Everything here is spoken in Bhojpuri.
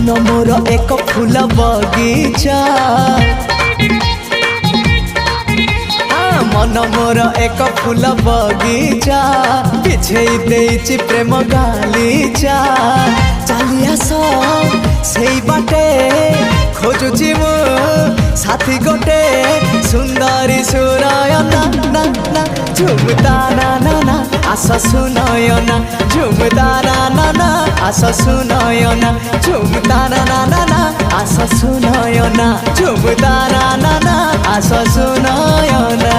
मन मोर एक फूल बगीचा मन मोर एक फूल बगीचा पिछे देइछि प्रेम गालीचा चली आस सेई बाटे खोजुछि मु साथी गोटे सुंदरी सुनयना ना ना झुमता ना ना ना आस सुनयना झुमता ना ना ना आस सुनयना झुमता ना ना ना ना आस सुनयना झुमता ना ना ना आस सुनयना।